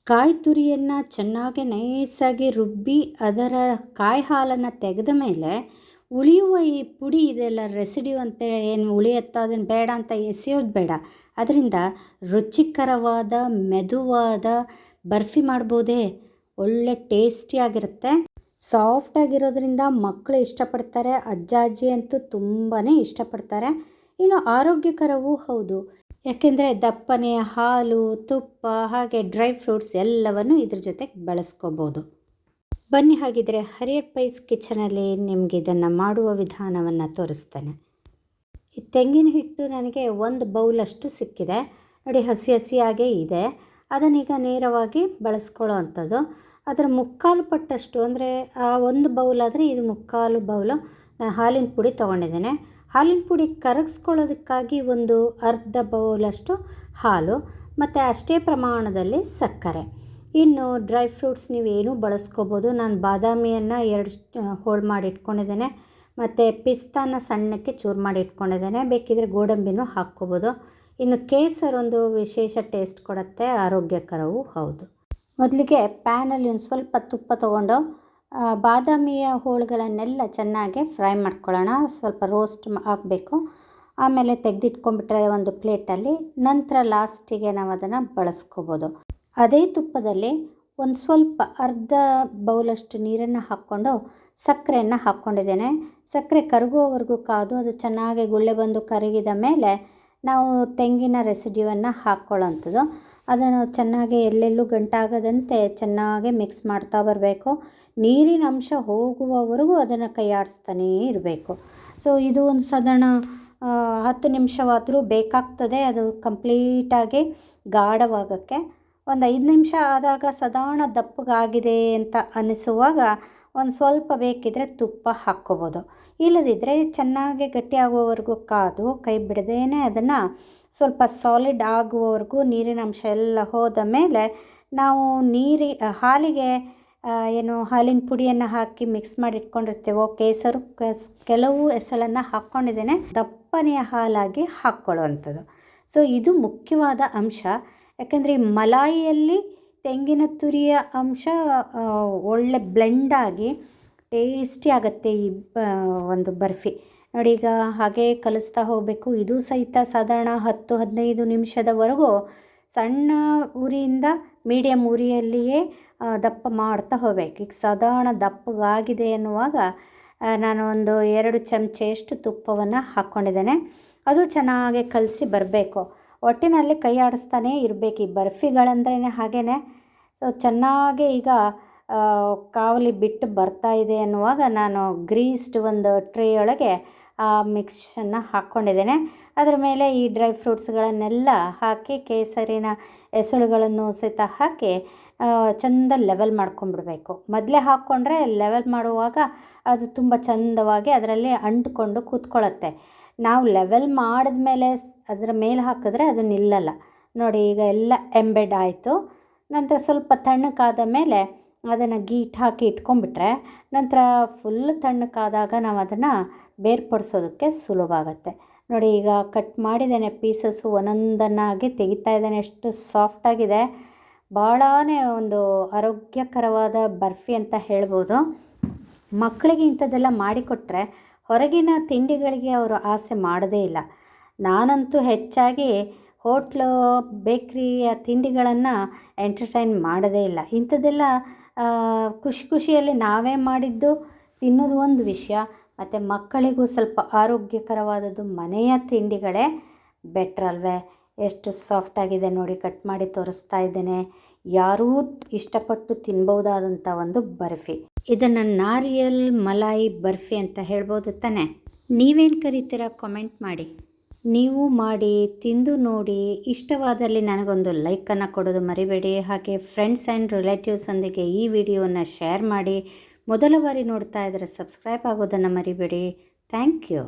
ಕಾಯಿ ತುರಿಯನ್ನು ಚೆನ್ನಾಗಿ ನೈಸಾಗಿ ರುಬ್ಬಿ ಅದರ ಕಾಯಿ ಹಾಲನ್ನು ತೆಗೆದ ಮೇಲೆ ಉಳಿಯುವ ಈ ಪುಡಿ ಇದೆಲ್ಲ ರೆಸಿಡ್ಯೂ ಅಂತ ಏನು ಉಳಿಯುತ್ತೋ ಅದನ್ನು ಬೇಡ ಅಂತ ಎಸೆಯೋದು ಬೇಡ. ಅದರಿಂದ ರುಚಿಕರವಾದ ಮೆದುವಾದ ಬರ್ಫಿ ಮಾಡ್ಬೋದೇ. ಒಳ್ಳೆ ಟೇಸ್ಟಿಯಾಗಿರುತ್ತೆ. ಸಾಫ್ಟಾಗಿರೋದ್ರಿಂದ ಮಕ್ಕಳು ಇಷ್ಟಪಡ್ತಾರೆ, ಅಜ್ಜ ಅಜ್ಜಿ ಅಂತೂ ತುಂಬಾ ಇಷ್ಟಪಡ್ತಾರೆ. ಇನ್ನು ಆರೋಗ್ಯಕರವೂ ಹೌದು. ಯಾಕೆಂದರೆ ದಪ್ಪನೆಯ ಹಾಲು, ತುಪ್ಪ ಹಾಗೆ ಡ್ರೈ ಫ್ರೂಟ್ಸ್ ಎಲ್ಲವನ್ನು ಇದ್ರ ಜೊತೆಗೆ ಬಳಸ್ಕೋಬೋದು. ಬನ್ನಿ ಹಾಗಿದ್ರೆ ಹರಿಯರ್ ಪೈಸ್ ಕಿಚನಲ್ಲಿ ನಿಮಗೆ ಇದನ್ನು ಮಾಡುವ ವಿಧಾನವನ್ನು ತೋರಿಸ್ತೇನೆ. ಈ ತೆಂಗಿನ ಹಿಟ್ಟು ನನಗೆ 1 ಬೌಲಷ್ಟು ಸಿಕ್ಕಿದೆ ನೋಡಿ, ಹಸಿ ಹಸಿಯಾಗೇ ಇದೆ. ಅದನ್ನೀಗ ನೇರವಾಗಿ ಬಳಸ್ಕೊಳ್ಳೋ ಅಂಥದ್ದು. ಅದರ 3/4 ಪಟ್ಟಷ್ಟು ಅಂದರೆ 1 ಬೌಲ್ ಆದರೆ ಇದು 3/4 ಬೌಲು ನಾನು ಹಾಲಿನ ಪುಡಿ ತೊಗೊಂಡಿದ್ದೇನೆ. ಹಾಲಿನ ಪುಡಿ ಕರಗಿಸ್ಕೊಳ್ಳೋದಕ್ಕಾಗಿ ಒಂದು ಅರ್ಧ ಬೌಲಷ್ಟು ಹಾಲು ಮತ್ತು ಅಷ್ಟೇ ಪ್ರಮಾಣದಲ್ಲಿ ಸಕ್ಕರೆ. ಇನ್ನು ಡ್ರೈ ಫ್ರೂಟ್ಸ್ ನೀವೇನು ಬಳಸ್ಕೋಬೋದು. ನಾನು ಬಾದಾಮಿಯನ್ನು 2 ಹೋಳು ಮಾಡಿ ಇಟ್ಕೊಂಡಿದ್ದೇನೆ ಮತ್ತು ಪಿಸ್ತಾನ ಸಣ್ಣಕ್ಕೆ ಚೂರು ಮಾಡಿ ಇಟ್ಕೊಂಡಿದ್ದೇನೆ. ಬೇಕಿದ್ರೆ ಗೋಡಂಬಿನೂ ಹಾಕ್ಕೋಬೋದು. ಇನ್ನು ಕೇಸರ್ ಒಂದು ವಿಶೇಷ ಟೇಸ್ಟ್ ಕೊಡುತ್ತೆ, ಆರೋಗ್ಯಕರವೂ ಹೌದು. ಮೊದಲಿಗೆ ಪ್ಯಾನಲ್ಲಿ ಒಂದು ಸ್ವಲ್ಪ ತುಪ್ಪ ತೊಗೊಂಡು ಬಾದಾಮಿಯ ಹೋಳುಗಳನ್ನೆಲ್ಲ ಚೆನ್ನಾಗಿ ಫ್ರೈ ಮಾಡ್ಕೊಳ್ಳೋಣ. ಸ್ವಲ್ಪ ರೋಸ್ಟ್ ಆಗಬೇಕು. ಆಮೇಲೆ ತೆಗೆದಿಟ್ಕೊಂಡ್ಬಿಟ್ರೆ ಒಂದು ಪ್ಲೇಟಲ್ಲಿ. ನಂತರ ಲಾಸ್ಟಿಗೆ ನಾವು ಅದನ್ನು ಬಳಸ್ಕೋಬೋದು. ಅದೇ ತುಪ್ಪದಲ್ಲಿ ಒಂದು ಸ್ವಲ್ಪ ಅರ್ಧ ಬೌಲಷ್ಟು ನೀರನ್ನು ಹಾಕ್ಕೊಂಡು ಸಕ್ಕರೆಯನ್ನು ಹಾಕ್ಕೊಂಡಿದ್ದೇನೆ. ಸಕ್ಕರೆ ಕರಗುವವರೆಗೂ ಕಾದು ಅದು ಚೆನ್ನಾಗಿ ಗುಳ್ಳೆ ಬಂದು ಕರಗಿದ ಮೇಲೆ ನಾವು ತೆಂಗಿನ ರೆಸಿಡ್ಯೂವನ್ನು ಹಾಕ್ಕೊಳ್ಳೋಂಥದ್ದು. ಅದನ್ನು ಚೆನ್ನಾಗಿ ಎಲ್ಲೆಲ್ಲೂ ಗಂಟಾಗದಂತೆ ಚೆನ್ನಾಗಿ ಮಿಕ್ಸ್ ಮಾಡ್ತಾ ಬರಬೇಕು. ನೀರಿನ ಅಂಶ ಹೋಗುವವರೆಗೂ ಅದನ್ನು ಕೈಯಾಡಿಸ್ತಾನೇ ಇರಬೇಕು. ಸೊ ಇದು ಒಂದು ಸಾಧಾರಣ 10 ನಿಮಿಷವಾದರೂ ಬೇಕಾಗ್ತದೆ ಅದು ಕಂಪ್ಲೀಟಾಗಿ ಗಾಢವಾಗೋಕ್ಕೆ. ಒಂದು 5 ನಿಮಿಷ ಆದಾಗ ಸಾಧಾರಣ ದಪ್ಪಗಾಗಿದೆ ಅಂತ ಅನ್ನಿಸುವಾಗ ಒಂದು ಸ್ವಲ್ಪ ಬೇಕಿದ್ದರೆ ತುಪ್ಪ ಹಾಕ್ಕೋಬೋದು. ಇಲ್ಲದಿದ್ದರೆ ಚೆನ್ನಾಗಿ ಗಟ್ಟಿಯಾಗುವವರೆಗೂ ಕಾದು ಕೈ ಬಿಡದೇನೆ ಅದನ್ನು ಸ್ವಲ್ಪ ಸಾಲಿಡ್ ಆಗುವವರೆಗೂ ನೀರಿನ ಅಂಶ ಎಲ್ಲ ಹೋದ ಮೇಲೆ ನಾವು ಹಾಲಿಗೆ ಏನು ಹಾಲಿನ ಪುಡಿಯನ್ನು ಹಾಕಿ ಮಿಕ್ಸ್ ಮಾಡಿ ಇಟ್ಕೊಂಡಿರ್ತೇವೋ ಕೇಸರು ಕೆಲವು ಎಸಳನ್ನು ಹಾಕ್ಕೊಂಡಿದ್ದೇನೆ, ದಪ್ಪನೆಯ ಹಾಲಾಗಿ ಹಾಕ್ಕೊಳ್ಳುವಂಥದ್ದು. ಸೊ ಇದು ಮುಖ್ಯವಾದ ಅಂಶ. ಯಾಕೆಂದರೆ ಈ ಮಲಾಯಿಯಲ್ಲಿ ತೆಂಗಿನ ತುರಿಯ ಅಂಶ ಒಳ್ಳೆ ಬ್ಲೆಂಡಾಗಿ ಟೇಸ್ಟಿ ಆಗುತ್ತೆ ಈ ಒಂದು ಬರ್ಫಿ. ನೋಡಿ, ಈಗ ಹಾಗೇ ಕಲಿಸ್ತಾ ಹೋಗಬೇಕು. ಇದು ಸಹಿತ ಸಾಧಾರಣ 10-15 ನಿಮಿಷದವರೆಗೂ ಸಣ್ಣ ಉರಿಯಿಂದ ಮೀಡಿಯಮ್ ಉರಿಯಲ್ಲಿಯೇ ದಪ್ಪ ಮಾಡ್ತಾ ಹೋಗಬೇಕು. ಈಗ ಸಾಧಾರಣ ದಪ್ಪಗಾಗಿದೆ ಎನ್ನುವಾಗ ನಾನು ಒಂದು 2 ಚಮಚೆಯಷ್ಟು ತುಪ್ಪವನ್ನು ಹಾಕ್ಕೊಂಡಿದ್ದೇನೆ. ಅದು ಚೆನ್ನಾಗಿ ಕಲಸಿ ಬರಬೇಕು. ಒಟ್ಟಿನಲ್ಲಿ ಕೈ ಆಡಿಸ್ತಾನೇ ಇರಬೇಕು. ಈ ಬರ್ಫಿಗಳಂದ್ರೇ ಹಾಗೇ. ಸೊ ಚೆನ್ನಾಗಿ ಈಗ ಕಾವಲಿ ಬಿಟ್ಟು ಬರ್ತಾ ಇದೆ ಅನ್ನುವಾಗ ನಾನು ಗ್ರೀಸ್ಡ್ ಒಂದು ಟ್ರೇ ಒಳಗೆ ಆ ಮಿಕ್ಸನ್ನು ಹಾಕ್ಕೊಂಡಿದ್ದೇನೆ. ಅದರ ಮೇಲೆ ಈ ಡ್ರೈ ಫ್ರೂಟ್ಸ್ಗಳನ್ನೆಲ್ಲ ಹಾಕಿ ಕೇಸರಿನ ಎಸಳುಗಳನ್ನು ಸಹಿತ ಹಾಕಿ ಚೆಂದ ಲೆವೆಲ್ ಮಾಡ್ಕೊಂಡ್ಬಿಡ್ಬೇಕು. ಮೊದಲೇ ಹಾಕ್ಕೊಂಡ್ರೆ ಲೆವೆಲ್ ಮಾಡುವಾಗ ಅದು ತುಂಬ ಚೆಂದವಾಗಿ ಅದರಲ್ಲಿ ಅಂಟ್ಕೊಂಡು ಕೂತ್ಕೊಳ್ಳುತ್ತೆ. ನಾವು ಲೆವೆಲ್ ಮಾಡಿದ್ಮೇಲೆ ಅದರ ಮೇಲೆ ಹಾಕಿದ್ರೆ ಅದು ನಿಲ್ಲಲ್ಲ. ನೋಡಿ, ಈಗ ಎಲ್ಲ ಎಂಬೆಡ್ ಆಯಿತು. ನಂತರ ಸ್ವಲ್ಪ ತಣ್ಣಕ್ಕಾದ ಮೇಲೆ ಅದನ್ನು ಗೀಟ್ ಹಾಕಿ ಇಟ್ಕೊಂಡ್ಬಿಟ್ರೆ ನಂತರ ಫುಲ್ ತಣ್ಣಕ್ಕಾದಾಗ ನಾವು ಅದನ್ನು ಬೇರ್ಪಡಿಸೋದಕ್ಕೆ ಸುಲಭ ಆಗುತ್ತೆ. ನೋಡಿ, ಈಗ ಕಟ್ ಮಾಡಿದ್ದೇನೆ ಪೀಸಸ್ಸು, ಒಂದೊಂದನ್ನಾಗಿ ತೆಗಿತಾ ಇದ್ದೇನೆ. ಎಷ್ಟು ಸಾಫ್ಟಾಗಿದೆ. ಭಾಳನೇ ಒಂದು ಆರೋಗ್ಯಕರವಾದ ಬರ್ಫಿ ಅಂತ ಹೇಳ್ಬೋದು. ಮಕ್ಕಳಿಗೆ ಇಂಥದ್ದೆಲ್ಲ ಮಾಡಿಕೊಟ್ರೆ ಹೊರಗಿನ ತಿಂಡಿಗಳಿಗೆ ಅವರು ಆಸೆ ಮಾಡೋದೇ ಇಲ್ಲ. ನಾನಂತೂ ಹೆಚ್ಚಾಗಿ ಹೋಟ್ಲು ಬೇಕ್ರಿಯ ತಿಂಡಿಗಳನ್ನು ಎಂಟರ್ಟೈನ್ ಮಾಡೋದೇ ಇಲ್ಲ. ಇಂಥದ್ದೆಲ್ಲ ಖುಷಿಯಲ್ಲಿ ನಾವೇ ಮಾಡಿದ್ದು ತಿನ್ನೋದು ಒಂದು ವಿಷಯ, ಮತ್ತು ಮಕ್ಕಳಿಗೂ ಸ್ವಲ್ಪ ಆರೋಗ್ಯಕರವಾದದ್ದು ಮನೆಯ ತಿಂಡಿಗಳೇ ಬೆಟ್ರ್ ಅಲ್ವೇ. ಎಷ್ಟು ಸಾಫ್ಟಾಗಿದೆ ನೋಡಿ, ಕಟ್ ಮಾಡಿ ತೋರಿಸ್ತಾ ಇದ್ದೇನೆ. ಯಾರೂ ಇಷ್ಟಪಟ್ಟು ತಿನ್ಬೋದಾದಂಥ ಒಂದು ಬರ್ಫಿ. ಇದನ್ನು ನಾರಿಯಲ್ ಮಲಾಯಿ ಬರ್ಫಿ ಅಂತ ಹೇಳ್ಬೋದು ತಾನೆ. ನೀವೇನು ಕರಿತೀರಾ ಕಾಮೆಂಟ್ ಮಾಡಿ. ನೀವು ಮಾಡಿ ತಿಂದು ನೋಡಿ. ಇಷ್ಟವಾದಲ್ಲಿ ನನಗೊಂದು ಲೈಕನ್ನು ಕೊಡೋದು ಮರಿಬೇಡಿ. ಹಾಗೆ ಫ್ರೆಂಡ್ಸ್ ಆ್ಯಂಡ್ ರಿಲೇಟಿವ್ಸೊಂದಿಗೆ ಈ ವಿಡಿಯೋನ ಶೇರ್ ಮಾಡಿ. ಮೊದಲ ಬಾರಿ ನೋಡ್ತಾ ಇದ್ದರೆ ಸಬ್ಸ್ಕ್ರೈಬ್ ಆಗೋದನ್ನು ಮರಿಬೇಡಿ. Thank you.